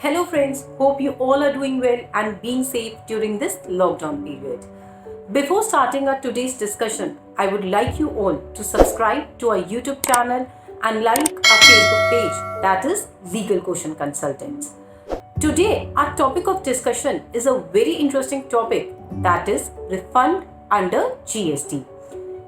Hello friends, hope you all are doing well and being safe during this lockdown period. Before starting our today's discussion, I would like you all to subscribe to our YouTube channel and like our Facebook page, that is Legal Quotient Consultants. Today our topic of discussion is a very interesting topic, that is refund under GST.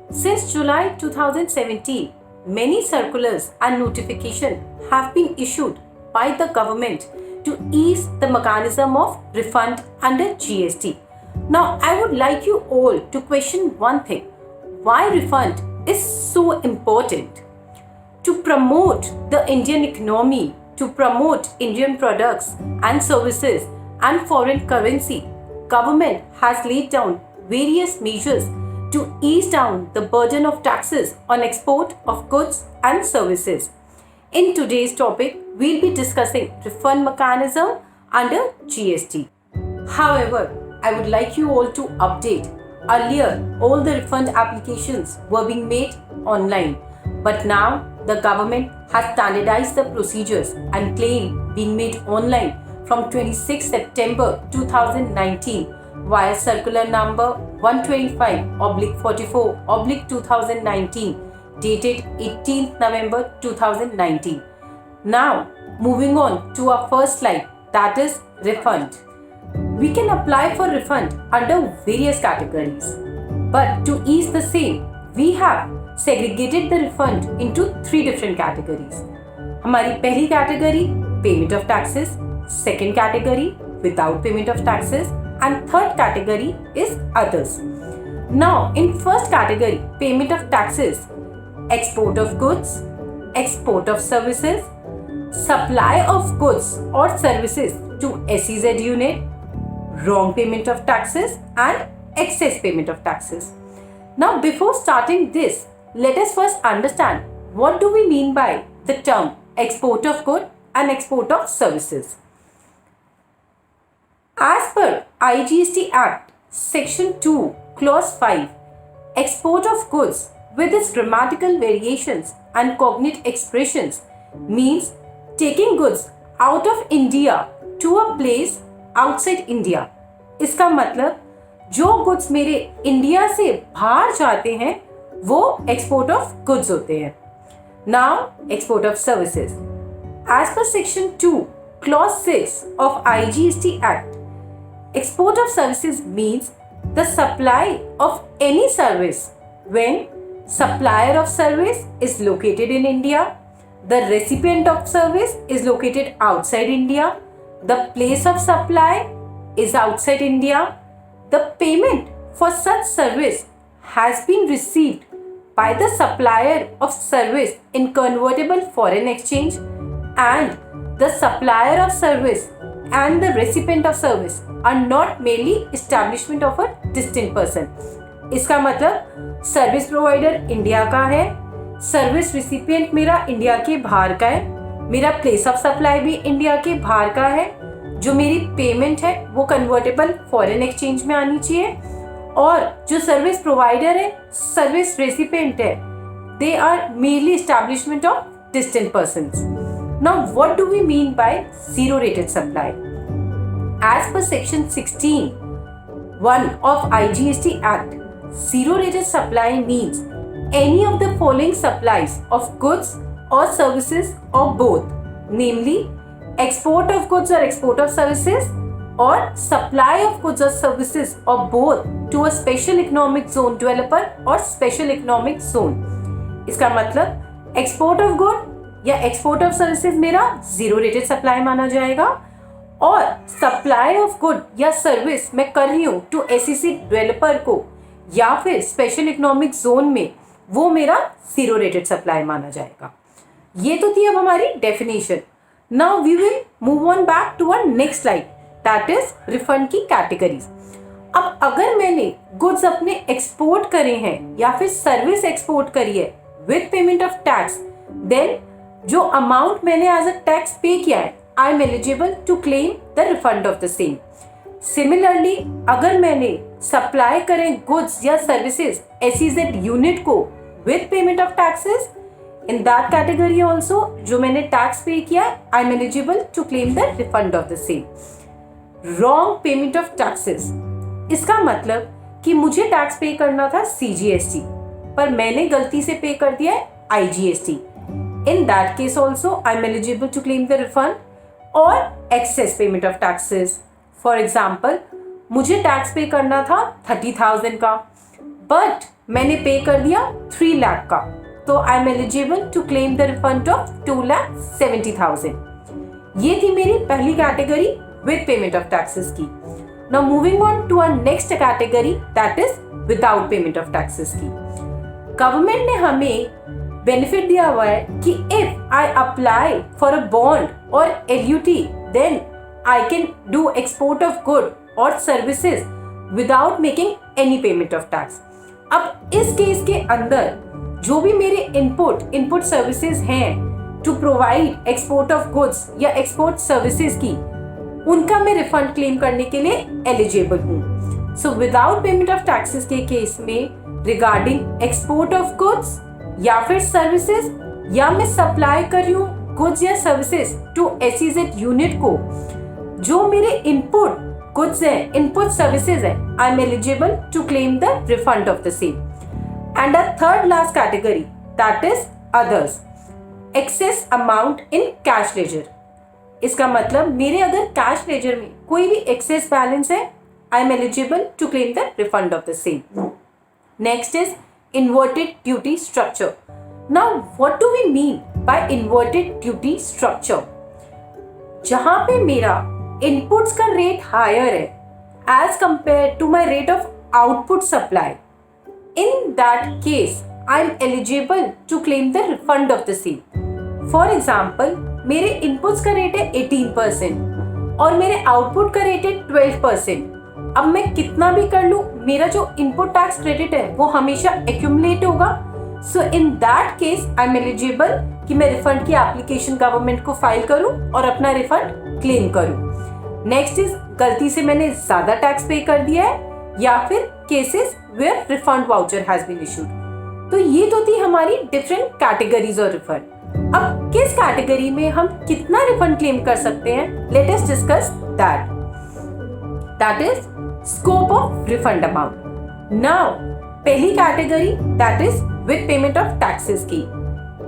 Since July 2017, many circulars and notifications have been issued by the government to ease the mechanism of refund under GST. Now, I would like you all to question one thing: why refund is so important? To promote the Indian economy, to promote Indian products and services and foreign currency, government has laid down various measures to ease down the burden of taxes on export of goods and services. In today's topic, we'll be discussing refund mechanism under GST. However, I would like you all to update. Earlier, all the refund applications were being made online, but now the government has standardized the procedures and claim being made online from 26 September 2019 via circular number 125/44/2019 dated 18th November 2019. Now, moving on to our first slide, that is refund. We can apply for refund under various categories, but to ease the same, we have segregated the refund into three different categories. हमारी पहली category payment of taxes, second category without payment of taxes, and third category is others. Now, in first category, payment of taxes, export of goods, export of services, supply of goods or services to SEZ unit, wrong payment of taxes, and excess payment of taxes. Now, before starting this, let us first understand what do we mean by the term export of goods and export of services. As per IGST Act, Section 2, Clause 5, export of goods with its grammatical variations and cognate expressions means taking goods out of India to a place outside India. इसका मतलब जो goods मेरे India से बाहर जाते हैं वो export of goods होते हैं. Now, export of services. As per Section 2, Clause 6 of IGST Act, export of services means the supply of any service when supplier of service is located in India, the recipient of service is located outside India, the place of supply is outside India, the payment for such service has been received by the supplier of service in convertible foreign exchange, and the supplier of service and the recipient of service are not merely establishment of a distinct person. इसका मतलब service provider India का है, service recipient मेरा India के बाहर का है, मेरा प्लेस ऑफ सप्लाई भी इंडिया के बाहर का है, जो मेरी पेमेंट है वो कन्वर्टेबल फॉरेन एक्सचेंज में आनी चाहिए, और जो सर्विस प्रोवाइडर है, सर्विस रेसिपिएंट है, they are merely establishment of distant persons. Now, what do we mean by zero rated supply? As per Section 16(1) of IGST Act, zero rated supply means any of the following supplies of goods or services or both, namely export of goods or export of services, or supply of goods or services or both to a special economic zone developer or special economic zone. इसका मतलब export of good या export of services मेरा zero rated supply माना जाएगा, और supply of good या service मैं कर रही हूँ to SEZ developer को या फिर स्पेशल इकोनॉमिक जोन में, वो मेरा जीरो रेटेड सप्लाई माना जाएगा. ये तो थी अब हमारी definition. Now we will move on back to our next slide, that is refund की कैटेगरीज. अब अगर मैंने गुड्स अपने एक्सपोर्ट करे हैं या फिर सर्विस एक्सपोर्ट करी है with payment of tax, then जो अमाउंट मैंने एज अ टैक्स पे किया है, I am eligible to claim the refund of the same. Similarly, अगर मैंने सप्लाई करें गुड्स या सर्विसेज SEZ यूनिट को with payment of taxes, in that category also जो मैंने टैक्स पे किया I am eligible to claim the refund of the same. Wrong payment of taxes, इसका मतलब कि मुझे टैक्स पे करना था CGST पर मैंने गलती से पे कर दिया है IGST। In that case also I am eligible to claim the refund. और excess payment of taxes, for example मुझे टैक्स पे करना था 30,000 का बट मैंने पे कर दिया 3 लाख का, तो I am eligible to claim the refund of 2,70,000। ये थी मेरी पहली category with payment of taxes की। Now moving on to our next category that is without payment of taxes की। गवर्नमेंट ने हमें बेनिफिट दिया हुआ है कि if I apply for a bond और LUT then I can do export of good और services without making any payment of tax. अब इस केस के अंदर जो भी मेरे इनपुट सर्विसेज हैं to provide export of goods या एक्सपोर्ट सर्विसेज की, उनका मैं रिफंड क्लेम करने के लिए एलिजिबल हूँ। So without payment of taxes के केस में रिगार्डिंग एक्सपोर्ट ऑफ गुड्स या फिर सर्विसेज, या मैं सप्लाई कर रही हूँ गुड्स या सर्विसेज टू SEZ यूनिट को, जो मेरे इनपुट गुड्स हैं, इनपुट सर्विसेज है, I am eligible to claim the refund of the same. And a third last category that is others, excess amount in cash ledger। इसका मतलब मेरे अगर cash ledger में कोई भी एक्सेस बैलेंस है I am eligible to claim the refund of the same. Next is inverted duty structure. Now what do we mean by inverted duty structure? जहां पे मेरा इनपुट्स का रेट हायर है as compare to my rate of output supply, in that case I am eligible to claim the refund of the same. For example, मेरे inputs का rate है 18% और मेरे आउटपुट का रेट है 12%। अब मैं कितना भी कर लूँ मेरा जो इनपुट टैक्स क्रेडिट है वो हमेशा एक्यूमुलेट होगा। So in that case I am eligible कि मैं रिफंड की एप्लीकेशन गवर्नमेंट को फाइल करूँ और अपना रिफंड क्लेम करूँ। नेक्स्ट इज गलती से मैंने ज्यादा टैक्स पे कर दिया है या फिर cases where refund voucher has been issued. तो ये तो थी हमारी डिफरेंट कैटेगरीज और रिफंड। अब किस कैटेगरी में हम कितना रिफंड क्लेम कर सकते हैं, let us discuss that is scope of refund amount. Now पहली category that is with payment of taxes की।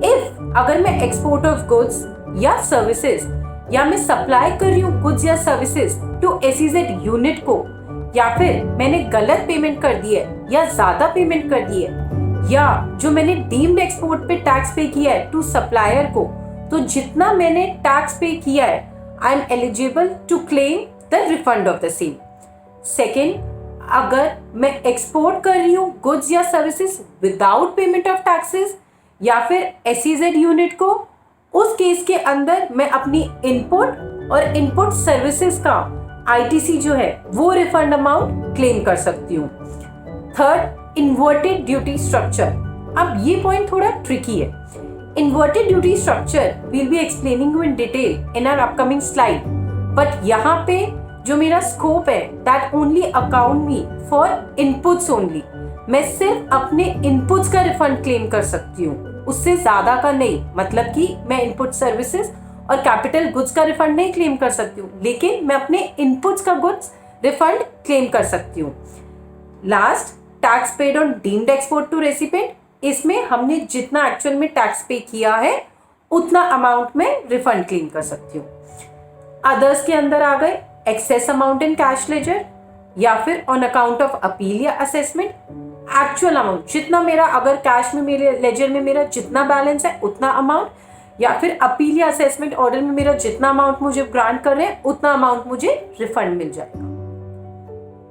इफ अगर मैं एक्सपोर्ट ऑफ गुड्स या सर्विसेज या मैं सप्लाई कर रही हूँ गुड्स या सर्विसेज टू SEZ यूनिट को, या फिर मैंने गलत पेमेंट कर दी है या ज्यादा पेमेंट कर दी है, या जो मैंने डीम्ड एक्सपोर्ट पे टैक्स पे किया है टू सप्लायर को, तो जितना मैंने टैक्स पे किया है I am eligible to claim the refund of the same. Second, अगर मैं एक्सपोर्ट कर रही हूँ गुड्स या services without payment of taxes या फिर SEZ यूनिट को, उस केस के अंदर मैं अपनी इनपुट और इनपुट सर्विसेज का ITC जो है वो रिफंड अमाउंट क्लेम कर सकती हूँ। Third, inverted duty structure. अब ये पॉइंट थोड़ा ट्रिकी है। Inverted duty structure will be explaining in detail in our upcoming slide, but यहाँ पे जो मेरा स्कोप है that only account me for inputs only. मैं सिर्फ अपने इनपुट्स का रिफंड क्लेम कर सकती हूँ, उससे ज्यादा का नहीं। मतलब कि मैं इनपुट सर्विसेज और कैपिटल गुड्स का रिफंड नहीं क्लेम कर सकती हूँ, लेकिन मैं अपने इनपुट्स का गुड्स रिफंड क्लेम कर सकती हूँ। Last, tax paid on deemed export to recipient. इसमें हमने जितना एक्चुअल में टैक्स पे किया है उतना अमाउंट में रिफंड क्लेम कर सकती हूँ। अदर्स के अंदर आ गए excess amount in cash ledger, या फिर ऑन अकाउंट ऑफ अपील या असेसमेंट। एक्चुअल अमाउंट जितना मेरा, अगर कैश में मेरे लेजर में मेरा जितना बैलेंस है उतना अमाउंट, या फिर अपील या असेसमेंट ऑर्डर में मेरा जितना अमाउंट मुझे ग्रांट कर रहे हैं उतना अमाउंट मुझे रिफंड मिल जाएगा।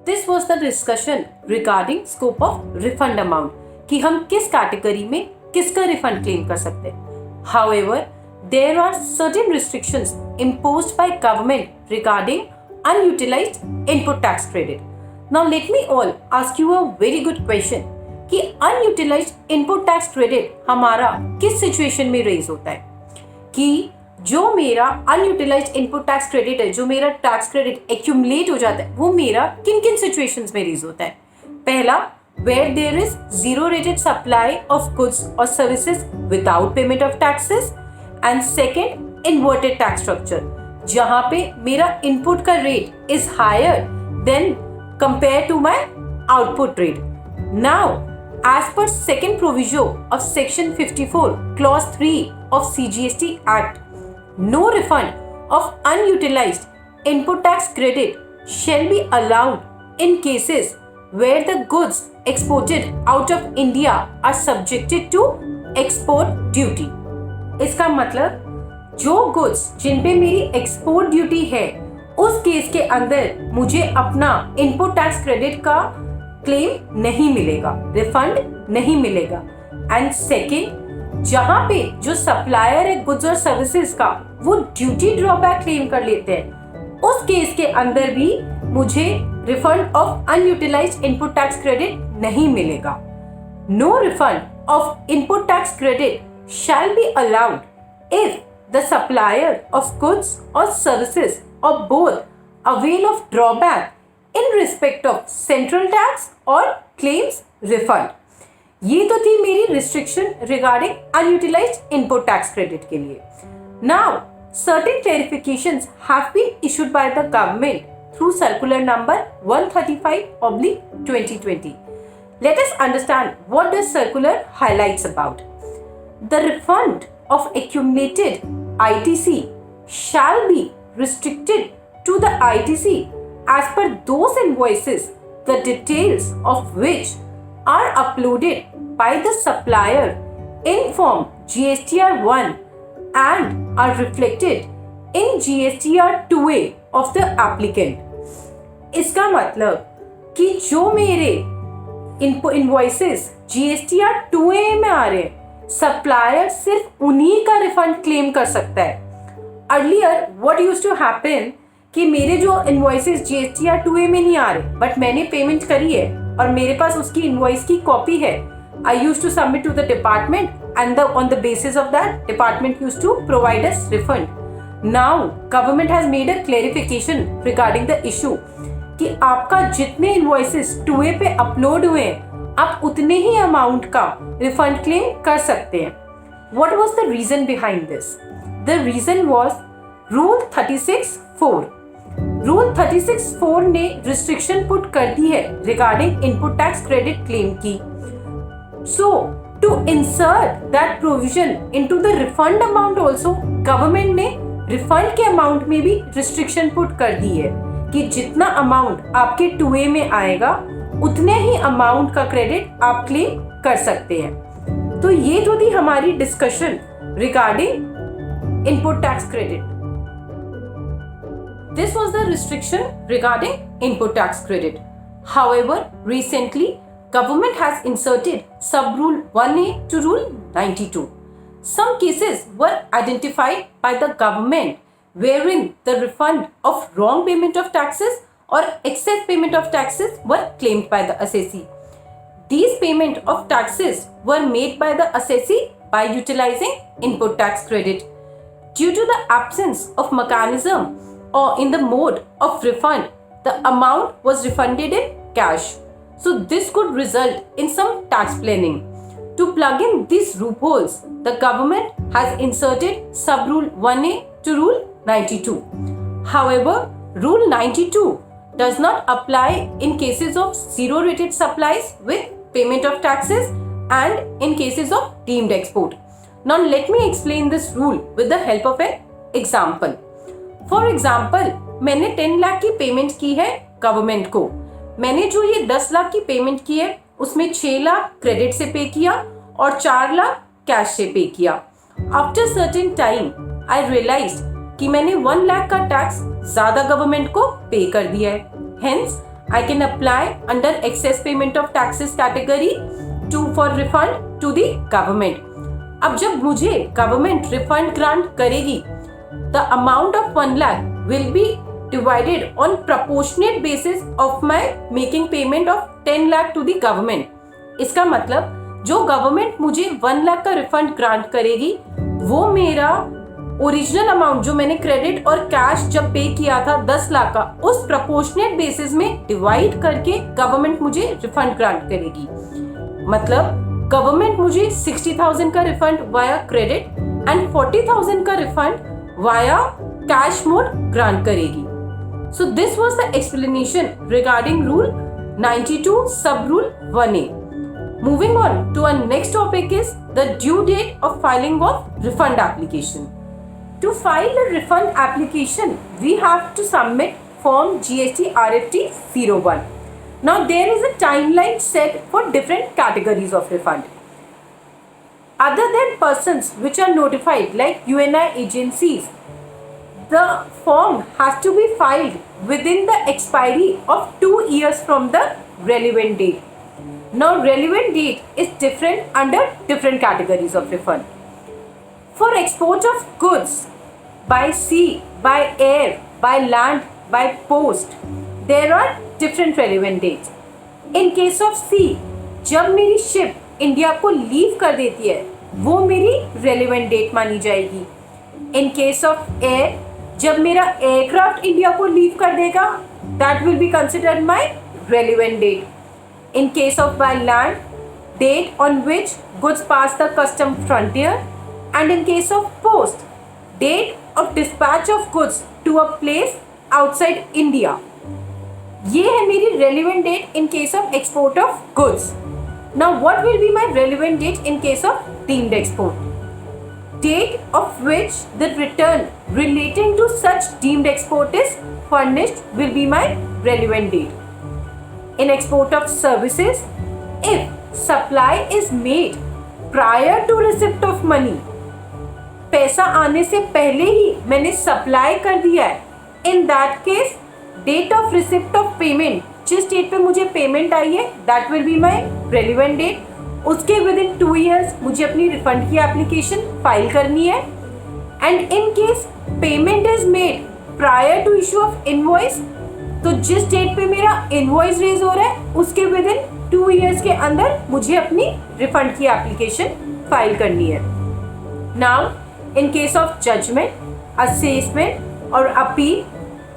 This was the discussion regarding scope of refund amount कि हम किस कैटेगरी में किसका रिफंड क्लेम कर सकते हैं। However, there are certain restrictions imposed by government regarding unutilized input tax credit. Now let me all ask you a very good question कि unutilized input tax credit हमारा किस सिचुएशन में raise होता है, कि जो मेरा unutilized input tax credit है, जो मेरा टैक्स क्रेडिट एक्यूमुलेट हो जाता है, वो मेरा किन किन सिचुएशंस में रेज होता है। पहला, where there is zero rated supply of goods or services without payment of taxes, and second inverted tax structure जहाँ पे मेरा इनपुट का rate is higher than compare to my output rate. Now as per second proviso of section 54 clause 3 of CGST Act, no refund of unutilized input tax credit shall be allowed in cases where the goods exported out of India are subjected to export duty. इसका मतलब जो goods जिन पे मेरी export duty है उस case के अंदर मुझे अपना इनपुट टैक्स क्रेडिट का क्लेम नहीं मिलेगा, रिफंड नहीं मिलेगा. एंड सेकेंड, जहां पे जो सप्लायर है गुड्स और सर्विसेज का वो ड्यूटी ड्रॉबैक क्लेम कर लेते हैं, उस केस के अंदर भी मुझे refund of unutilised input tax credit नहीं मिलेगा. No refund of input tax credit shall be allowed if the supplier of goods और सर्विसेज और both avail of drawback in respect of central tax or claims refund. ये तो थी मेरी restriction regarding unutilized input tax credit के लिए. Now, certain clarifications have been issued by the government through circular number 135/2020. Let us understand what the circular highlights about. The refund of accumulated ITC shall be restricted to the ITC as per those invoices the details of which are uploaded by the supplier in form GSTR1 and are reflected in GSTR2A of the applicant. इसका मतलब कि जो मेरे invoices GSTR2A में आ रहे हैं, supplier सिर्फ उन्हीं का रिफंड क्लेम कर सकता है. Earlier what used to happen कि मेरे जो इनवॉइसेस GSTR2A में नहीं आ रहे बट मैंने पेमेंट करी है और मेरे पास उसकी इनवॉइस की कॉपी है, I used to submit to the department and on the basis of that department used to provide us refund. Now government has made a clarification regarding the issue कि आपका जितने इनवॉइसेस 2A पे upload हुए हैं आप उतने ही amount का रिफंड क्लेम कर सकते हैं. What was the reason behind this? The reason was rule 36(4). Rule 36(4) ने रिस्ट्रिक्शन पुट कर दी है regarding input tax credit claim की. So to insert that provision into the refund amount also, government ने refund के अमाउंट में भी restriction put कर दी है कि जितना अमाउंट आपके 2A में आएगा उतने ही अमाउंट का क्रेडिट आप क्लेम कर सकते हैं. तो ये तो थी हमारी discussion regarding input tax credit. This was the restriction regarding input tax credit. However, recently, government has inserted sub-rule 1A to rule 92. Some cases were identified by the government wherein the refund of wrong payment of taxes or excess payment of taxes were claimed by the assessee. These payment of taxes were made by the assessee by utilizing input tax credit. Due to the absence of mechanism or in the mode of refund, the amount was refunded in cash. So this could result in some tax planning. To plug in these loopholes, the government has inserted sub-rule 1A to rule 92. However, rule 92 does not apply in cases of zero-rated supplies with payment of taxes and in cases of deemed export. Now let me explain this rule with the help of an example. For example, मैंने 10 लाख की payment की है government को. मैंने जो ये 10 लाख की payment की है उसमें 6 लाख क्रेडिट से पे किया और 4 लाख कैश से पे किया. After certain time I realise कि मैंने 1 लाख का टैक्स ज्यादा गवर्नमेंट को पे कर दिया है. Hence I can apply under excess payment of taxes category to for refund to the government. अब जब मुझे गवर्नमेंट रिफंड ग्रांट करेगी, the amount of 1 lakh will be divided on proportionate basis of my making payment of 10 lakh to the government. इसका मतलब जो government मुझे 1 लाख का refund grant करेगी वो मेरा ओरिजिनल अमाउंट जो मैंने क्रेडिट और कैश जब पे किया था 10 लाख का, उस प्रपोर्शनेट बेसिस में डिवाइड करके गवर्नमेंट मुझे रिफंड ग्रांट करेगी। मतलब गवर्नमेंट मुझे 60,000 का रिफंड वाया क्रेडिट एंड 40,000 का refund via cash mode grant करेगी। So this was the explanation regarding rule 92 sub rule 1A. Moving on to our next topic is the due date of filing of refund application. To file a refund application, we have to submit form GST RFT 01. Now there is a timeline set for different categories of refund. Other than persons which are notified like UNI agencies, the form has to be filed within the expiry of 2 years from the relevant date. Now relevant date is different under different categories of refund. For export of goods by sea, by air, by land, by post, there are different relevant dates. In case of sea, जब मेरी ship India को leave कर देती है वो मेरी relevant date मानी जाएगी. In case of air, जब मेरा aircraft इंडिया को लीव कर देगा, that will be considered my relevant date. In case of by land, date on which goods pass the custom frontier, and in case of post, date of dispatch of goods to a place outside India. ये है मेरी relevant date in case of export of goods. Now what will be my relevant date in case of deemed export? Date of which the return relating to such deemed export is furnished will be my relevant date. In export of services, if supply is made prior to receipt of money, पैसा आने से पहले ही मैंने supply कर दिया है, in that case date of receipt of payment, जिस date पे मुझे पेमेंट आई है that will be my relevant date. उसके within 2 years मुझे अपनी रिफंड की एप्लीकेशन फाइल करनी है. And in case payment is made prior to issue of invoice, तो जिस डेट पे मेरा इनवॉइस रेज हो रहा है उसके विद इन 2 years के अंदर मुझे अपनी रिफंड की एप्लीकेशन फाइल करनी है. Now in case of judgment, assessment और appeal,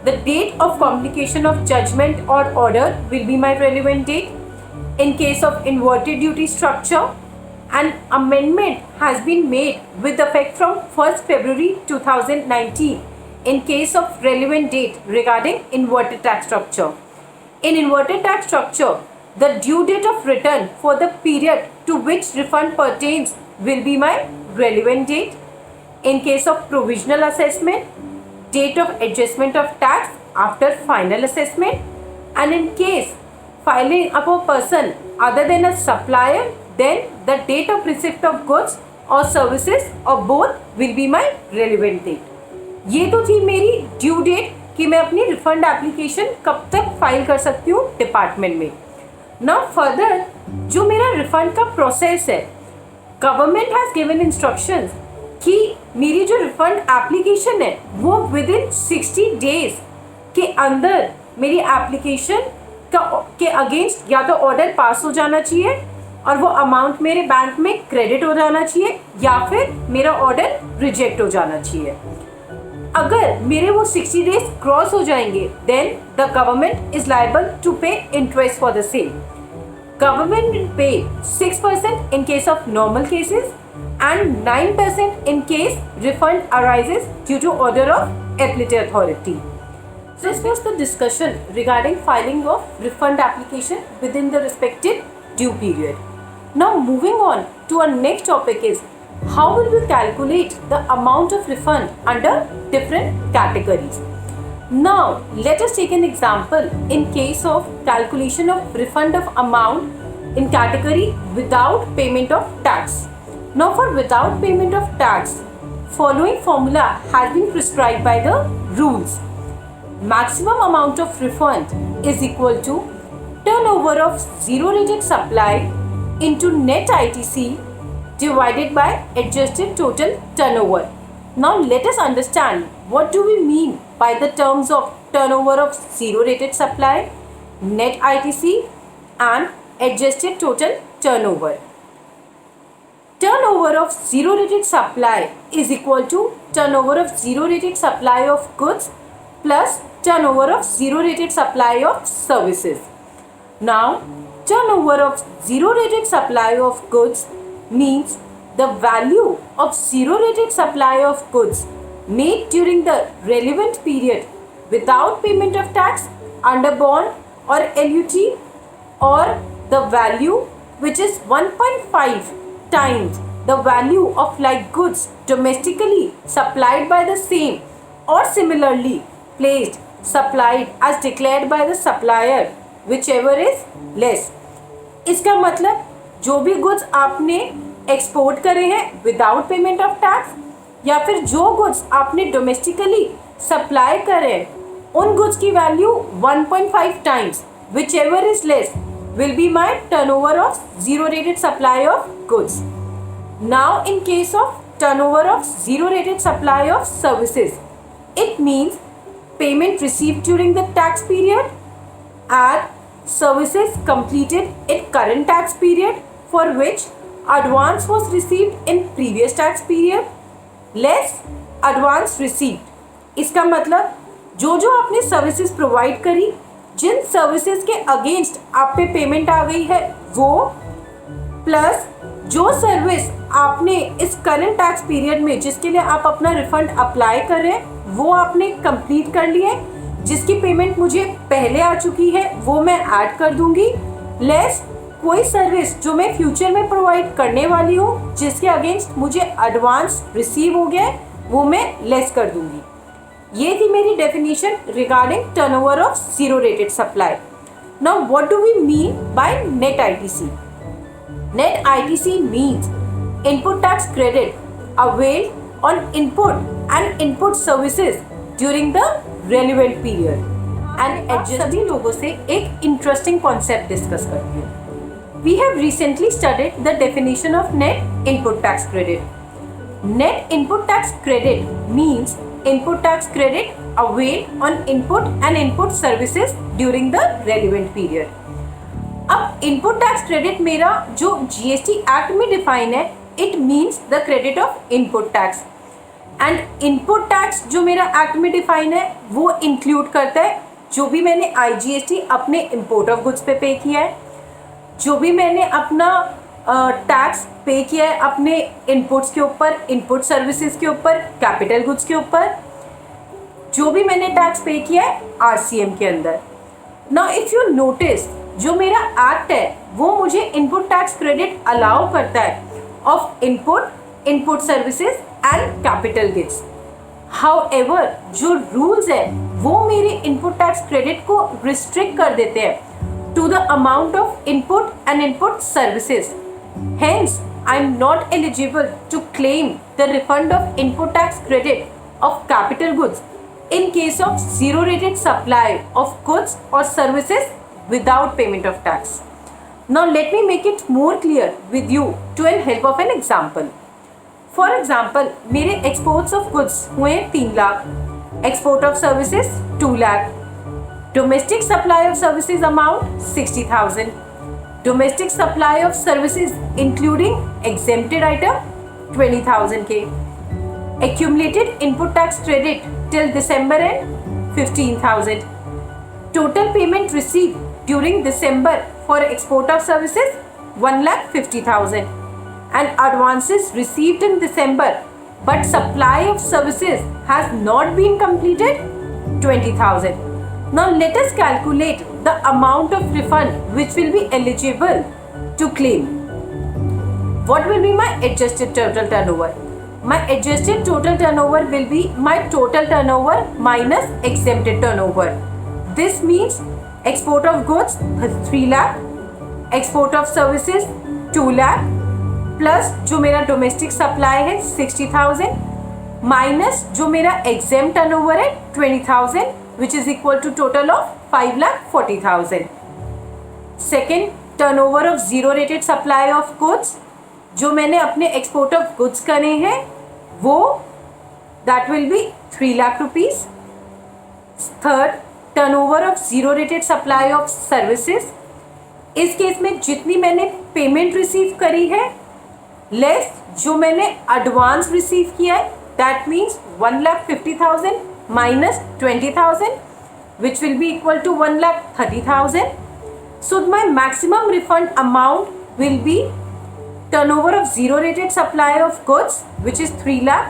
the date of communication of judgment और order will be my relevant date. In case of inverted duty structure, an amendment has been made with effect from 1st February 2019 in case of relevant date regarding inverted tax structure. In inverted tax structure, the due date of return for the period to which refund pertains will be my relevant date. In case of provisional assessment, date of adjustment of tax after final assessment. And in case filing of a person other than a supplier, then the date of receipt of goods or services or both will be my relevant date. ये तो थी मेरी due date कि मैं अपनी refund application कब तक file कर सकती हूँ डिपार्टमेंट में. नाउ फर्दर जो मेरा रिफंड का प्रोसेस है, गवर्नमेंट हैज़ गिवन इंस्ट्रक्शंस कि मेरी जो रिफंड एप्लीकेशन है वो विद इन 60 डेज के अंदर मेरी एप्लीकेशन के अगेंस्ट या तो ऑर्डर पास हो जाना चाहिए और वो अमाउंट मेरे बैंक में क्रेडिट हो जाना चाहिए या फिर मेरा ऑर्डर रिजेक्ट हो जाना चाहिए. अगर मेरे वो 60 डेज क्रॉस हो जाएंगे then the government is liable to pay interest for the same. Government will pay 6% in case of normal cases and 9% in case refund arises due to order of appellate authority. So this was the discussion regarding filing of refund application within the respective due period. Now moving on to our next topic is how will we calculate the amount of refund under different categories. Now let us take an example in case of calculation of refund of amount in category without payment of tax. Now for without payment of tax, following formula has been prescribed by the rules. Maximum amount of refund is equal to turnover of zero rated supply into net ITC divided by adjusted total turnover. Now let us understand what do we mean by the terms of turnover of zero rated supply, net ITC and adjusted total turnover. Turnover turnover of zero rated supply is equal to turnover of zero rated supply of goods plus turnover of zero rated supply of services. Now, turnover of zero rated supply of goods means the value of zero rated supply of goods made during the relevant period without payment of tax under bond or LUT, or the value which is 1.5 times the value of like goods domestically supplied by the same or similarly placed supplied as declared by the supplier, whichever is less. इसका मतलब जो भी goods आपने export करे हैं without payment of tax या फिर जो गुड्स आपने डोमेस्टिकली सप्लाई करे हैं उन गुड्स की value 1.5 times whichever is less will be my turnover of zero rated supply of goods. Now in case of turnover of zero rated supply of services, it means payment received during the tax period and services completed in current tax period for which advance was received in previous tax period less advance received. इसका मतलब जो जो आपने services provide करी, जिन services के against आप पे payment आ गई है वो, प्लस जो सर्विस आपने इस करंट टैक्स पीरियड में जिसके लिए आप अपना रिफंड अप्लाई कर रहे हैं वो आपने कंप्लीट कर लिए, जिसकी पेमेंट मुझे पहले आ चुकी है वो मैं ऐड कर दूंगी, लेस कोई सर्विस जो मैं फ्यूचर में प्रोवाइड करने वाली हूँ जिसके अगेंस्ट मुझे एडवांस रिसीव हो गया है वो मैं लेस कर दूंगी. ये थी मेरी definition regarding turnover of zero rated supply. Now what do we mean by net ITC? Net ITC means input tax credit availed on input and input services during the relevant period. And सभी लोगों से एक interesting concept discuss करती हूँ. We have recently studied the definition of net input tax credit. Net input tax credit means input tax credit availed on input and input services during the relevant period. अब input tax credit मेरा जो GST Act में define है, it means the credit of input tax. And input tax जो मेरा act में define है वो इंक्लूड करता है जो भी मैंने IGST अपने इम्पोर्ट ऑफ गुड्स पे किया है, जो भी मैंने अपना टैक्स पे किया है अपने इनपुट्स के ऊपर, इनपुट सर्विसेज के ऊपर, कैपिटल गुड्स के ऊपर, जो भी मैंने टैक्स पे किया है आरसीएम के अंदर. नाउ इफ़ यू नोटिस जो मेरा एक्ट है वो मुझे इनपुट टैक्स क्रेडिट अलाउ करता है of input, input services and capital goods. However जो रूल्स है वो मेरे इनपुट टैक्स क्रेडिट को रिस्ट्रिक्ट कर देते हैं to the amount of input and input services. Hence, I am not eligible to claim the refund of input tax credit of capital goods in case of zero rated supply of goods or services without payment of tax. Now, let me make it more clear with you to the help of an example. For example, मेरे exports of goods हुए 3 lakh, export of services 2 lakh, domestic supply of services amount 60,000. Domestic supply of services including exempted item 20,000 K. Accumulated input tax credit till December end 15,000. Total payment received during December for export of services 1,50,000. And advances received in December but supply of services has not been completed 20,000. Now let us calculate the amount of refund which will be eligible to claim. What will be my adjusted total turnover? My adjusted total turnover will be my total turnover minus exempted turnover. This means export of goods 3 lakh, export of services 2 lakh, plus जो मेरा domestic supply है 60,000, minus जो मेरा exempt turnover है 20,000, which is equal to total of 5,40,000. Second, turnover of zero rated supply of goods जो मैंने अपने export of goods करे हैं वो that will be 3 lakh rupees. Third, turnover of zero rated supply of services. इस case में जितनी मैंने पेमेंट रिसीव करी है लेस जो मैंने एडवांस रिसीव किया है, that means 1,50,000 minus 20,000, which will be equal to 1,30,000. So my maximum refund amount will be turnover of zero rated supply of goods, which is 3 lakh,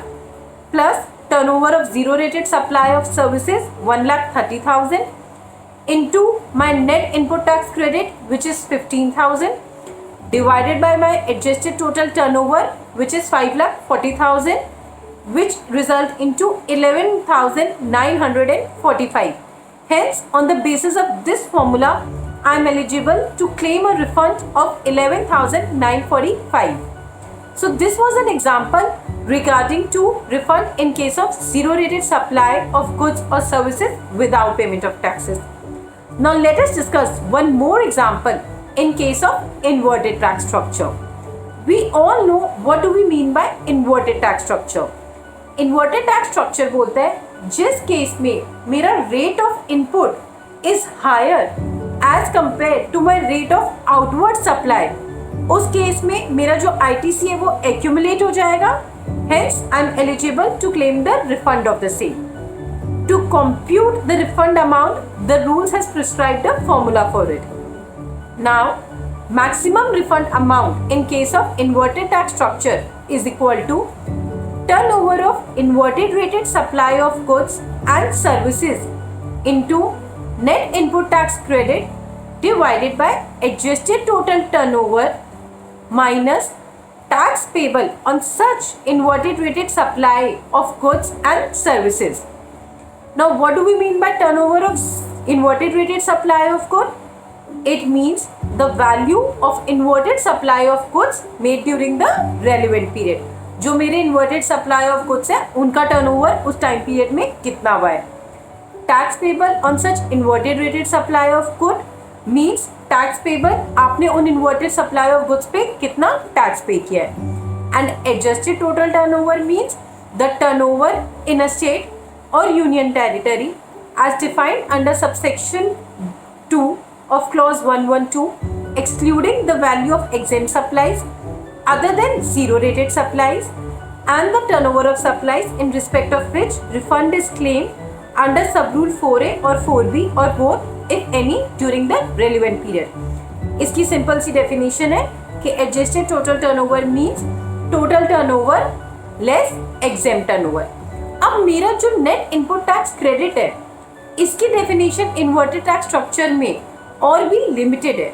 plus turnover of zero rated supply of services 1,30,000, into my net input tax credit, which is 15,000, divided by my adjusted total turnover, which is 5,40,000, which result into 11,945. Hence, on the basis of this formula, I am eligible to claim a refund of 11,945. So this was an example regarding to refund in case of zero rated supply of goods or services without payment of taxes. Now let us discuss one more example in case of inverted tax structure. We all know what do we mean by inverted tax structure. Inverted tax structure बोलता है जिस case में मेरा rate of input is higher as compare to my rate of outward supply, उस case में मेरा जो ITC है वो एक्यूमुलेट हो जाएगा. Hence, I am eligible to claim the refund of the same. To compute the refund amount, the rules has prescribed a formula for it. Now, maximum refund amount in case of inverted tax structure is equal to turnover of inverted rated supply of goods and services into net input tax credit divided by adjusted total turnover minus tax payable on such inverted rated supply of goods and services. Now, what do we mean by turnover of inverted rated supply of goods? It means the value of inverted supply of goods made during the relevant period. जो मेरे inverted supply of goods है उनका turnover उस time period में कितना हुआ है. Tax payable on such inverted rated supply of good means tax payable आपने उन इन्वर्टेड सप्लाई ऑफ गुड्स पे कितना टैक्स पे किया है. And adjusted total turnover means the turnover in a state और union territory as defined under subsection 2 of clause 112, excluding the value of exempt supplies other than zero rated supplies and the turnover of supplies in respect of which refund is claimed under subrule 4A or 4B or both if any during the relevant period. इसकी simple सी definition है कि adjusted total turnover means total turnover less exempt turnover. अब मेरा जो net input tax credit है इसकी definition inverted tax structure में और भी लिमिटेड है.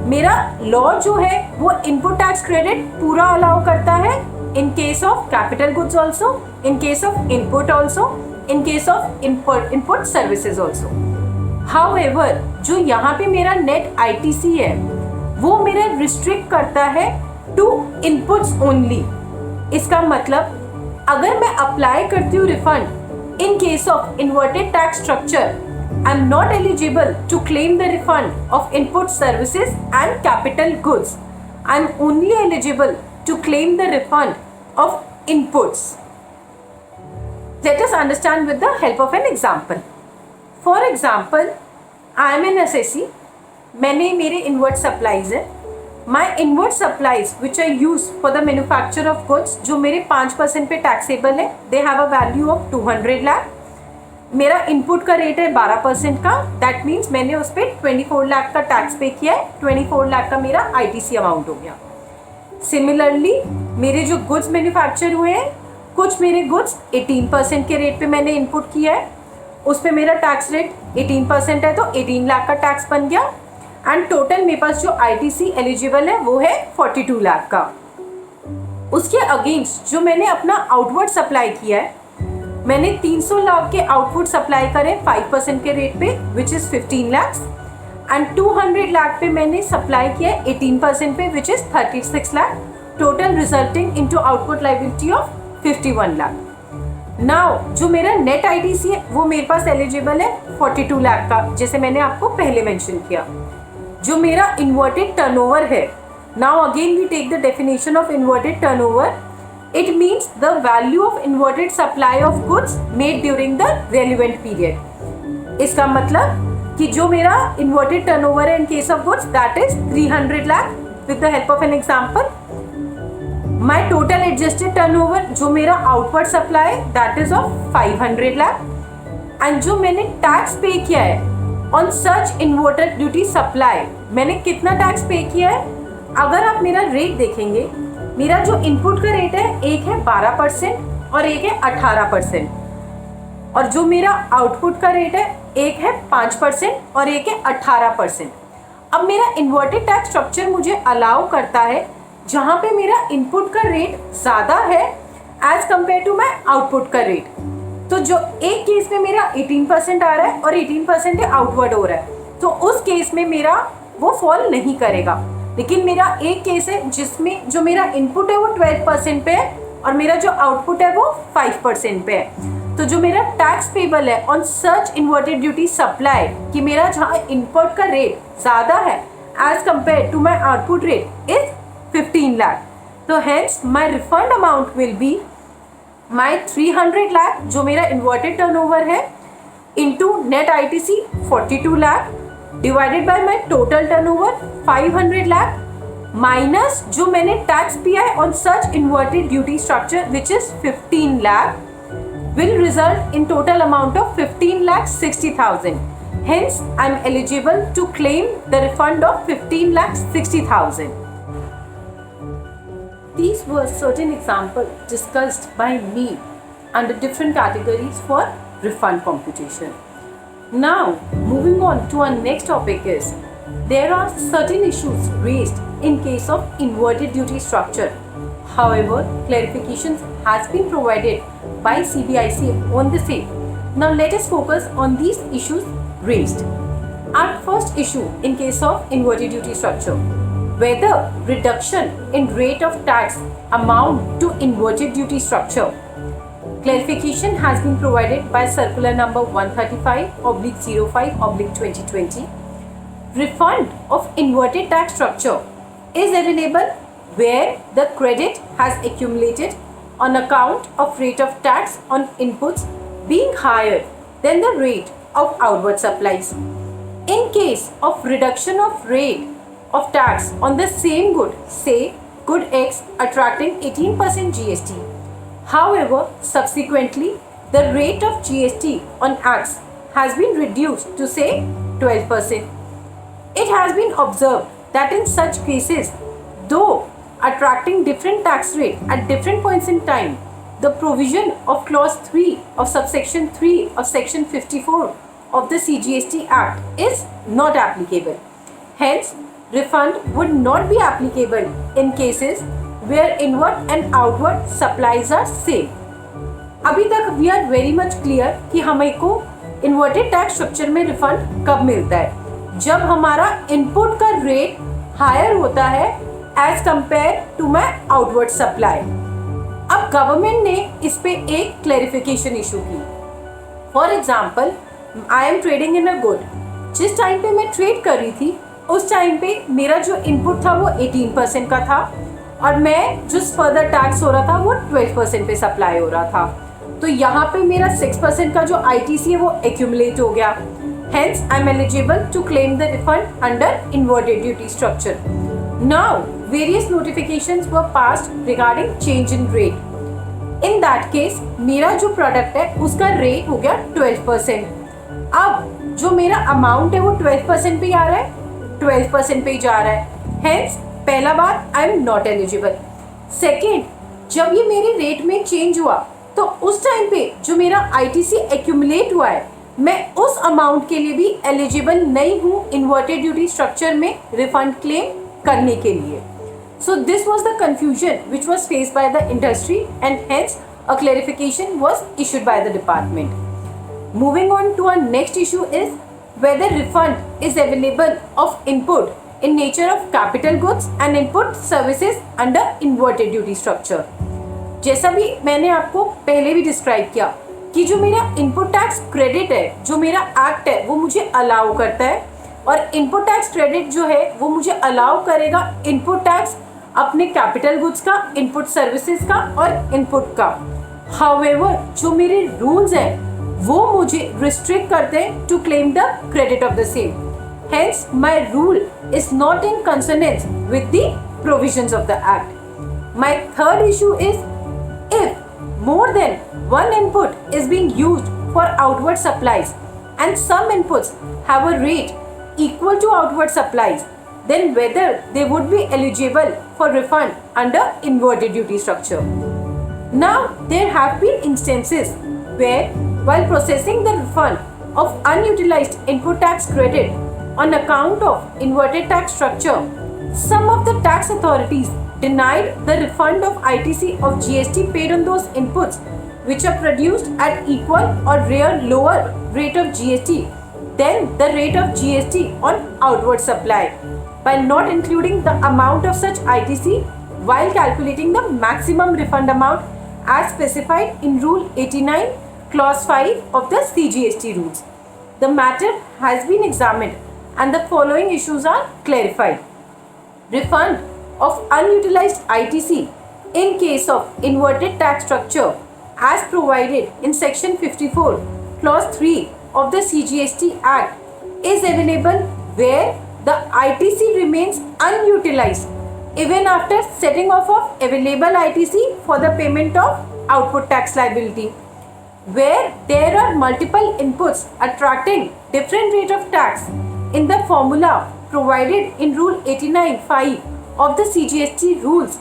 मेरा लॉ जो है वो इनपुट टैक्स क्रेडिट पूरा अलाउ करता है in case of capital goods also, in case of input also, in case of input services also. However जो यहाँ पे मेरा नेट ITC है वो मेरा रिस्ट्रिक्ट करता है टू इनपुट्स ओनली. इसका मतलब अगर मैं अप्लाई करती हूँ refund in case of inverted tax structure, I am not eligible to claim the refund of input services and capital goods. I am only eligible to claim the refund of inputs. Let us understand with the help of an example. For example, I am an assessee. मैंने मेरे inward supplies है. My inward supplies which are used for the manufacture of goods जो मेरे 5% पे taxable है, they have a value of 200 lakh. मेरा input का rate है 12% का, दैट मीन्स मैंने उस पर 24 लाख का टैक्स पे किया है. 24 लाख का मेरा ITC अमाउंट हो गया. सिमिलरली मेरे जो गुड्स मैन्युफैक्चर हुए हैं, कुछ मेरे गुड्स 18% के रेट पे मैंने इनपुट किया है, उस पर मेरा टैक्स रेट 18% है तो 18 लाख का टैक्स बन गया. एंड टोटल मेरे पास जो ITC एलिजिबल है वो है 42 लाख का. उसके अगेंस्ट जो मैंने अपना आउटवर्ड सप्लाई किया है, मैंने 300 लाख के आउटपुट सप्लाई करे 5% के रेट पे which is 15 lakh and 200 lakh पे मैंने सप्लाई किया 18% पे which is 36 lakh, total resulting into output liability of 51 lakh. Now जो मेरा नेट ITC है वो मेरे पास एलिजिबल है 42 लाख का, जैसे मैंने आपको पहले मेंशन किया. जो मेरा इन्वर्टेड टर्नओवर है, now again we take the definition of inverted turnover. It means the value of inverted supply of goods made during the relevant period. इसका मतलब कि जो मेरा inverted turnover है in case of goods that is 300 lakh with the help of an example. My total adjusted turnover जो मेरा outward supply that is of 500 lakh, and जो मैंने टैक्स पे किया है on such inverter duty supply, मैंने कितना tax pay किया है? अगर आप मेरा रेट देखेंगे, मेरा जो इनपुट का रेट है एक है 12% और एक है 18%, और जो मेरा आउटपुट का रेट है एक है 5% और एक है 18%। अब मेरा इन्वर्टेड टैक्स स्ट्रक्चर मुझे अलाउ करता है जहाँ पे मेरा इनपुट का रेट ज़्यादा है as compare to my output का रेट। तो जो एक केस में मेरा 18% आ रहा है और 18% आउटवर्ड हो रहा है, तो उस केस में मेरा वो फॉल नहीं करेगा। लेकिन मेरा एक केस है जिसमें जो मेरा इनपुट है वो 12% पे है और मेरा जो आउटपुट है वो 5% पे है। तो जो मेरा टैक्स पेबल है on such inverted duty supply, कि मेरा जहाँ इनपुट का रेट ज़्यादा है as compare to my output rate is 15 lakh. तो hence my refund amount will be my 300 lakh जो मेरा इन्वर्टेड टर्नओवर है into net ITC 42 lakh divided by my total turnover 500 lakh minus जो मैंने टैक्स दिया है on such inverted duty structure which is 15 lakh will result in total amount of 15,60,000. Hence, I am eligible to claim the refund of 15,60,000. These were certain examples discussed by me under different categories for refund computation. Now, moving on to our next topic is, there are certain issues raised in case of inverted duty structure. However, clarifications has been provided by CBIC on the same. Now let us focus on these issues raised. Our first issue in case of inverted duty structure, whether reduction in rate of tax amount to inverted duty structure. Clarification has been provided by circular number 135/05/2020. Refund of inverted tax structure is available where the credit has accumulated on account of rate of tax on inputs being higher than the rate of outward supplies. In case of reduction of rate of tax on the same good, say good X attracting 18% GST. However, subsequently the rate of GST on X has been reduced to say 12%. It has been observed that in such cases, though attracting different tax rate at different points in time, the provision of clause 3 of subsection 3 of section 54 of the CGST Act is not applicable. Hence, refund would not be applicable in cases where inward and outward supplies are same. अभी तक we are very much clear कि हमें को inverted tax structure में refund कब मिलता है? जब हमारा input का rate higher होता है as compare to my outward supply. अब गवर्नमेंट ने इस पे एक क्लैरिफिकेशन इशू की। For example, I am trading in a good, जिस टाइम पे मैं ट्रेड कर रही थी उस टाइम पे मेरा जो इनपुट था वो 18% का था और मैं जो फर्दर टैक्स हो रहा था वो 12% पे सप्लाई हो रहा था। तो यहाँ पे मेरा 6% का जो ITC है वो एक्यूमुलेट हो गया। Hence I am eligible to claim the refund under inverted duty structure. Now, various notifications were passed regarding change in rate. In that case, मेरा जो प्रोडक्ट है उसका रेट हो गया 12%। अब जो मेरा अमाउंट है वो 12% पे आ रहा है, 12% पे ही जा रहा है। Hence, पहला बात I am not eligible. Second, जब ये मेरे रेट में चेंज हुआ तो उस टाइम पे जो मेरा ITC एक्यूमुलेट हुआ है, मैं उस अमाउंट के लिए भी एलिजिबल नहीं हूँ इन्वर्टेड ड्यूटी स्ट्रक्चर में रिफंड क्लेम करने के लिए। So this was the confusion which was faced by the industry and hence a clarification was issued by the department. Moving on to our next issue is whether refund is available of input in nature of capital goods and input services under inverted duty structure. जैसा भी मैंने आपको पहले भी describe किया कि जो मेरा इनपुट टैक्स क्रेडिट है, जो मेरा एक्ट है वो मुझे अलाउ करता है और इनपुट टैक्स क्रेडिट जो है वो मुझे अलाउ करेगा इनपुट टैक्स अपने कैपिटल गुड्स का, इनपुट सर्विसेज का और इनपुट का। हाउएवर जो मेरे रूल्स हैं वो मुझे रिस्ट्रिक्ट करते हैं to claim the credit of the same. Hence my rule is not in consonance with the provisions of the act. My third issue is if more than one input is being used for outward supplies and some inputs have a rate equal to outward supplies, then whether they would be eligible for refund under inverted duty structure. Now, there have been instances where, while processing the refund of unutilized input tax credit on account of inverted tax structure, some of the tax authorities denied the refund of ITC of GST paid on those inputs which are produced at equal or rare lower rate of GST than the rate of GST on outward supply by not including the amount of such ITC while calculating the maximum refund amount as specified in Rule 89 Clause 5 of the CGST rules. The matter has been examined and the following issues are clarified. Refund of unutilized ITC in case of inverted tax structure as provided in Section 54 Clause 3 of the CGST Act is available where the ITC remains unutilized even after setting off of available ITC for the payment of output tax liability. Where there are multiple inputs attracting different rate of tax in the formula provided in Rule 89(5) of the CGST rules,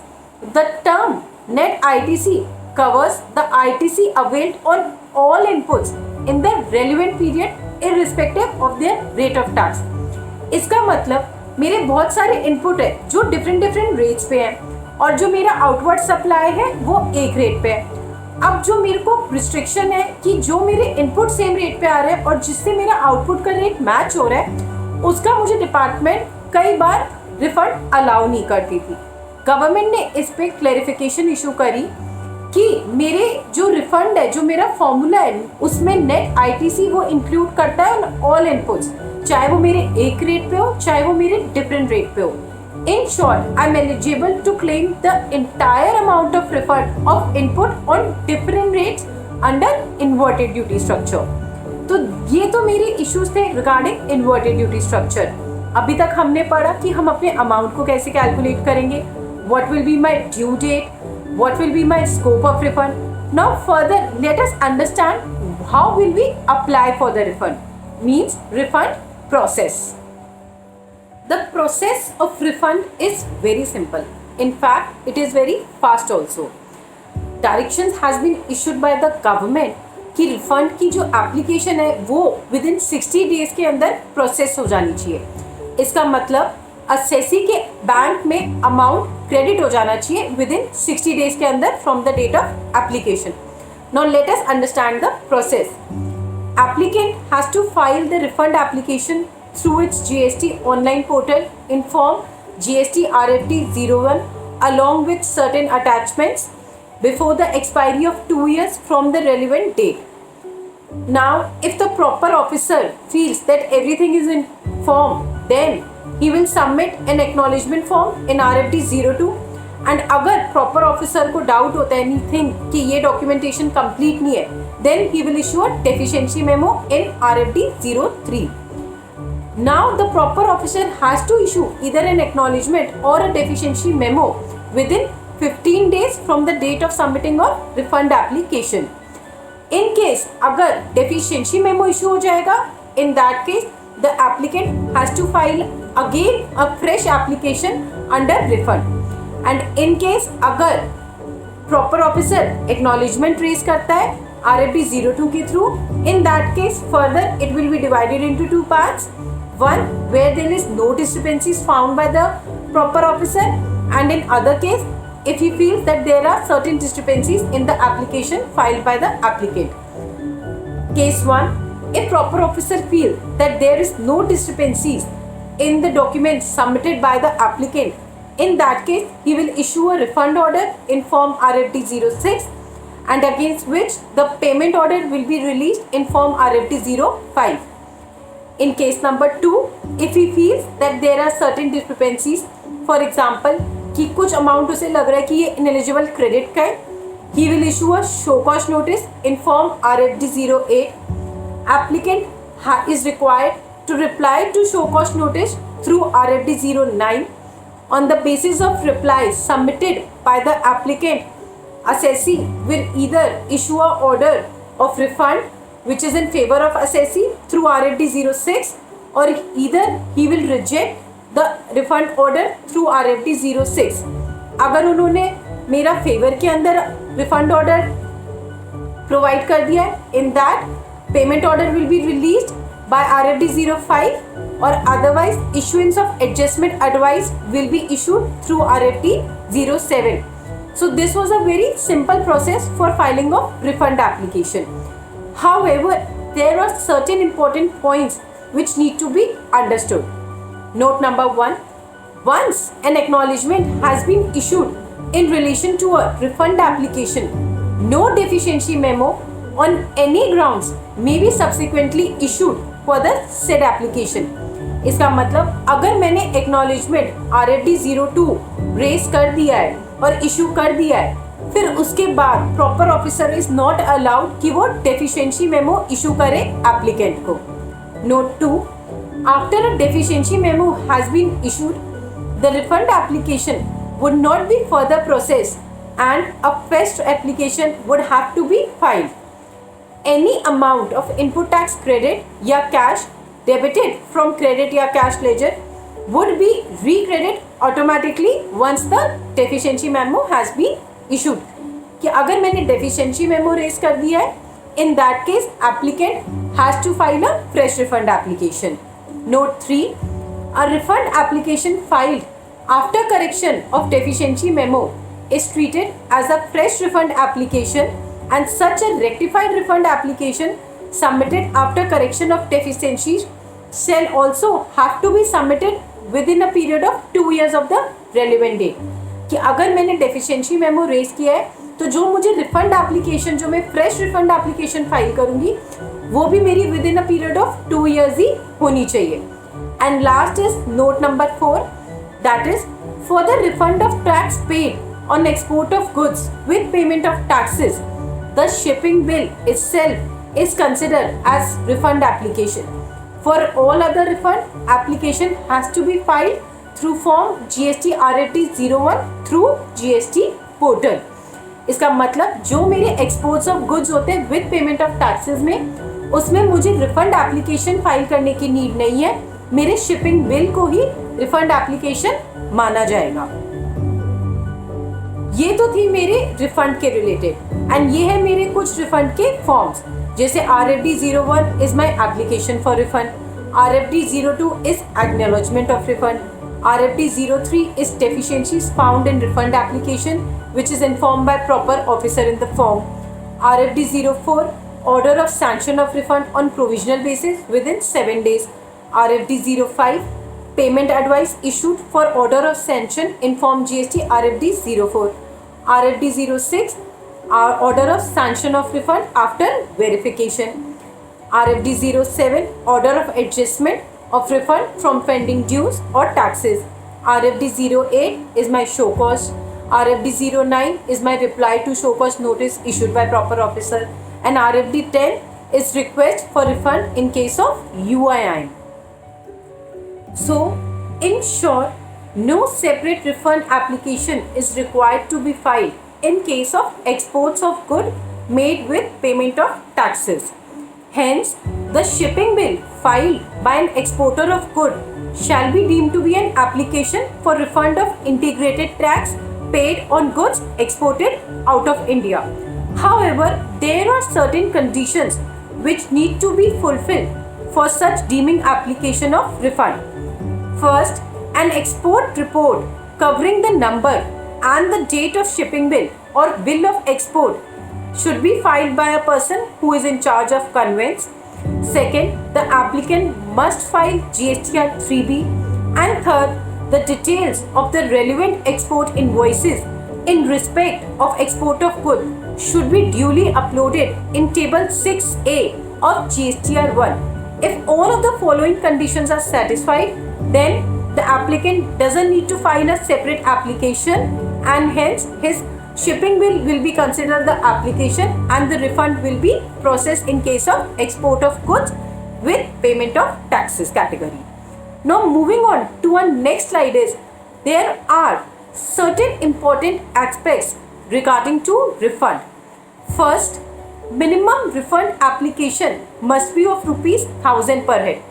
the term net ITC covers the ITC availed on all inputs in the relevant period irrespective of their rate of tax. इसका मतलब मेरे बहुत सारे input है जो different rates पे हैं और जो मेरा आउटवर्ड सप्लाई है वो एक रेट पे है। अब जो मेरे को रिस्ट्रिक्शन है कि जो मेरे इनपुट सेम रेट पे आ रहे हैं और जिससे मेरा आउटपुट का रेट मैच हो रहा है उसका मुझे डिपार्टमेंट कई बार रिफंड अलाउ नहीं करती थी। गवर्नमेंट ने इस पे क्लैरिफिकेशन इशू करी कि मेरे जो रिफंड है जो मेरा फॉर्मूला है उसमें नेट आईटीसी वो इंक्लूड करता है ऑन ऑल इनपुट्स, चाहे वो मेरे एक रेट पे हो चाहे वो मेरे डिफरेंट रेट पे हो। In short, I am eligible to claim the entire amount of refund of input on different rates under inverted duty structure. तो ये तो मेरे इश्यूज थे रिगार्डिंग इन्वर्टेड ड्यूटी स्ट्रक्चर। अभी तक हमने पढ़ा कि हम अपने अमाउंट को कैसे कैलकुलेट करेंगे, what will be my due date, what will be my scope of refund. Now further let us understand how will we apply for the refund, means refund process. The process of refund is very simple. In fact, it is very fast also. Directions has been issued by the government कि refund की जो application है वो within 60 days के अंदर process हो जानी चाहिए। इसका मतलब असेसी के बैंक में अमाउंट क्रेडिट हो जाना चाहिए विदिन 60 डेज के अंदर from the date of application. Now let us understand the process. Applicant has to file the refund application through its GST online portal in form GST RFT 01 along with certain attachments before the expiry of 2 years from the relevant date. Now, if the proper officer feels that everything is in form, then he will submit an acknowledgement form in RFT 02 and अगर proper officer को doubt होता है anything कि ये documentation complete नहीं है, then he will issue a deficiency memo in RFT 03. Now the proper officer has to issue either an acknowledgement or a deficiency memo within 15 days from the date of submitting of refund application. In case अगर deficiency memo issue हो जाएगा, in that case the applicant has to file again a fresh application under refund. And in case अगर proper officer acknowledgement raise करता है RFT 02 के through, in that case further it will be divided into two parts. One where there is no discrepancies found by the proper officer, and in other case if he feels that there are certain discrepancies in the application filed by the applicant. Case 1, if proper officer feels that there is no discrepancies in the documents submitted by the applicant, in that case he will issue a refund order in form RFT 06 and against which the payment order will be released in form RFT 05. In case number 2, if he feels that there are certain discrepancies, for example कि कुछ amount उसे लग रहा है कि ये ineligible credit का है, he will issue a show cause notice in form RFT 08. Applicant is required to reply to show cause notice through RFT 09. On the basis of replies submitted by the applicant, assessee will either issue a order of refund which is in favor of assessee through RFD 06, or either he will reject the refund order through RFD 06. अगर उन्होंने मेरा favour के अंदर refund order provide कर दिया है, in that payment order will be released by RFD 05, or otherwise issuance of adjustment advice will be issued through RFD 07. So this was a very simple process for filing of refund application. However, there are certain important points which need to be understood. Note number 1. Once an acknowledgement has been issued in relation to a refund application, no deficiency memo on any grounds may be subsequently issued for the said application. इसका मतलब अगर मैंने acknowledgement RFD 02 raise कर दिया है और issue कर दिया है, फिर उसके बाद proper officer is not allowed कि वो डेफिशिएंसी मेमो इशू करे एप्लीकेंट को. Note 2. After a deficiency memo has been issued, the refund application would not be further processed and a fresh application would have to be filed. Any amount of input tax credit या cash debited from credit या cash ledger would be recredited automatically once the deficiency memo has been issued. कि अगर मैंने deficiency memo raise कर दिया है, in that case applicant has to file a fresh refund application. Note 3. A refund application filed after correction of deficiency memo is treated as a fresh refund application, and such a rectified refund application submitted after correction of deficiencies shall also have to be submitted within a period of 2 years of the relevant date. कि अगर मैंने deficiency memo raise किया है, तो जो मुझे refund application, जो मैं फ्रेश रिफंड एप्लीकेशन फाइल करूंगी, वो भी मेरी with in a period of 2 years ही होनी चाहिए. And last is note number 4, that is, for the refund of tax paid on export of goods with payment of taxes, the shipping bill itself is considered as refund application. For all other refund, application has to be filed through form GST RFD 01 through GST portal. इसका मतलब जो मेरे exports of goods होते हैं with payment of taxes में, उसमें मुझे refund application file करने की नीड नहीं है. मेरे शिपिंग बिल को ही रिफंड एप्लीकेशन माना जाएगा. ये तो थी मेरे रिफंड के रिलेटेड, एंड ये है मेरे कुछ रिफंड के फॉर्म्स. जैसे RFD 01 is my application for refund, RFD 02 is acknowledgement of refund, RFD 03 is deficiencies found in refund application which is informed by proper officer in the form. RFD 04 order of sanction of refund on provisional basis within 7 days. RFD 05 payment advice issued for order of sanction in form GST RFD 04. RFD 06 order of sanction of refund after verification. RFD 07 order of adjustment of refund from pending dues or taxes. RFD 08 is my show cause. RFD 09 is my reply to show cause notice issued by proper officer, and RFD 10 is request for refund in case of UII. So, in short, no separate refund application is required to be filed in case of exports of good made with payment of taxes. Hence, the shipping bill filed by an exporter of good shall be deemed to be an application for refund of integrated tax paid on goods exported out of India. However, there are certain conditions which need to be fulfilled for such deeming application of refund. First, an export report covering the number and the date of shipping bill or bill of export should be filed by a person who is in charge of conveyance. Second, the applicant must file GSTR 3B. And third, the details of the relevant export invoices in respect of export of goods should be duly uploaded in table 6A of GSTR 1. If all of the following conditions are satisfied, then the applicant doesn't need to file a separate application, and hence his shipping bill will be considered the application and the refund will be processed in case of export of goods with payment of taxes category. Now moving on to our next slide is, there are certain important aspects regarding to refund. First, minimum refund application must be of rupees 1000 per head.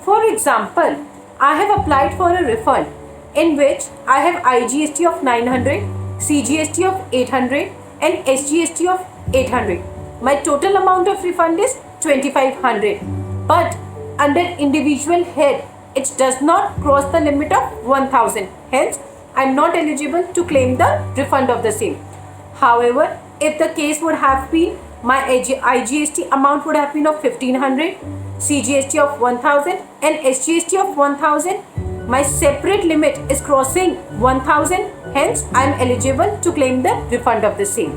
For example, I have applied for a refund in which I have IGST of 900, CGST of 800 and SGST of 800. My total amount of refund is 2500. But under individual head, it does not cross the limit of 1000. Hence, I am not eligible to claim the refund of the same. However, if the case would have been my IGST amount would have been of 1500, CGST of 1000 and SGST of 1000, my separate limit is crossing 1000, hence I am eligible to claim the refund of the same.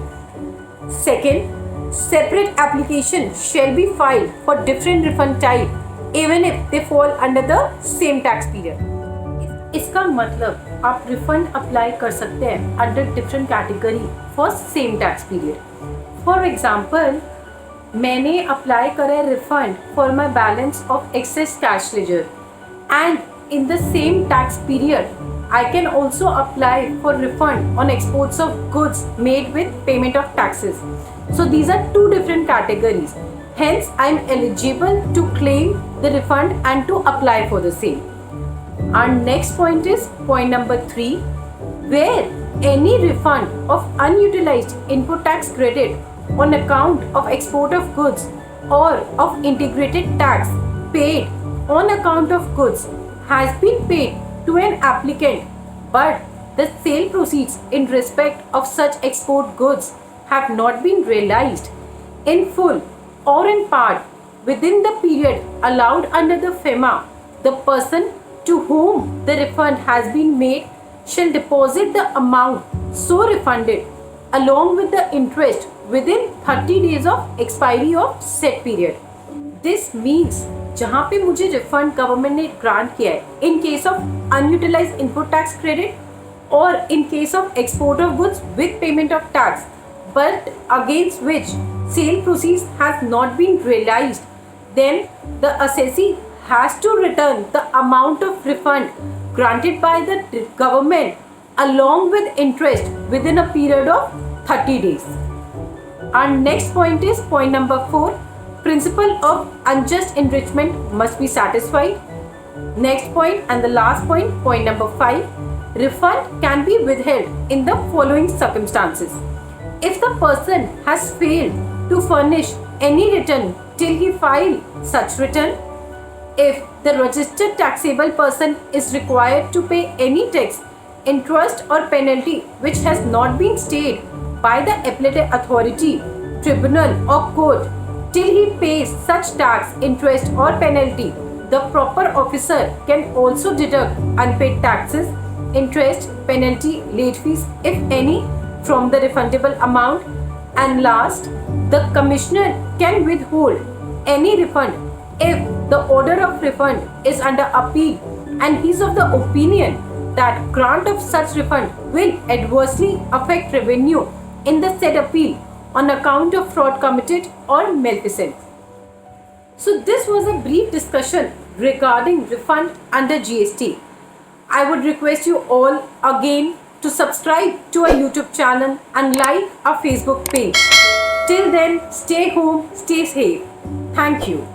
Second, separate application shall be filed for different refund type even if they fall under the same tax period. इसका मतलब आप refund apply कर सकते हैं under different category for same tax period. For example, मैंने apply करा है refund for my balance of access cash ledger and in the same tax period, I can also apply for refund on exports of goods made with payment of taxes. So these are two different categories. Hence, I am eligible to claim the refund and to apply for the same. Our next point is point number 3, where any refund of unutilized input tax credit on account of export of goods or of integrated tax paid on account of goods has been paid to an applicant, but the sale proceeds in respect of such export goods have not been realized in full or in part within the period allowed under the FEMA, the person to whom the refund has been made shall deposit the amount so refunded along with the interest within 30 days of expiry of said period. This means जहाँ पे मुझे refund government ने grant किया है in case of unutilised input tax credit और in case of export of goods with payment of tax, but against which sale proceeds has not been realised, then the assessee has to return the amount of refund granted by the government along with interest within a period of 30 days. Our next point is point number 4. Principle of unjust enrichment must be satisfied. Next point and the last point, point number 5. Refund can be withheld in the following circumstances. If the person has failed to furnish any return till he filed such return, if the registered taxable person is required to pay any tax, interest or penalty which has not been stayed by the appellate authority, tribunal or court till he pays such tax, interest or penalty, the proper officer can also deduct unpaid taxes, interest, penalty, late fees if any from the refundable amount. And last, the commissioner can withhold any refund if the order of refund is under appeal and he is of the opinion that grant of such refund will adversely affect revenue in the said appeal on account of fraud committed or malfeasance. So this was a brief discussion regarding refund under GST. I would request you all again to subscribe to our YouTube channel and like our Facebook page. Till then, stay home, stay safe. Thank you.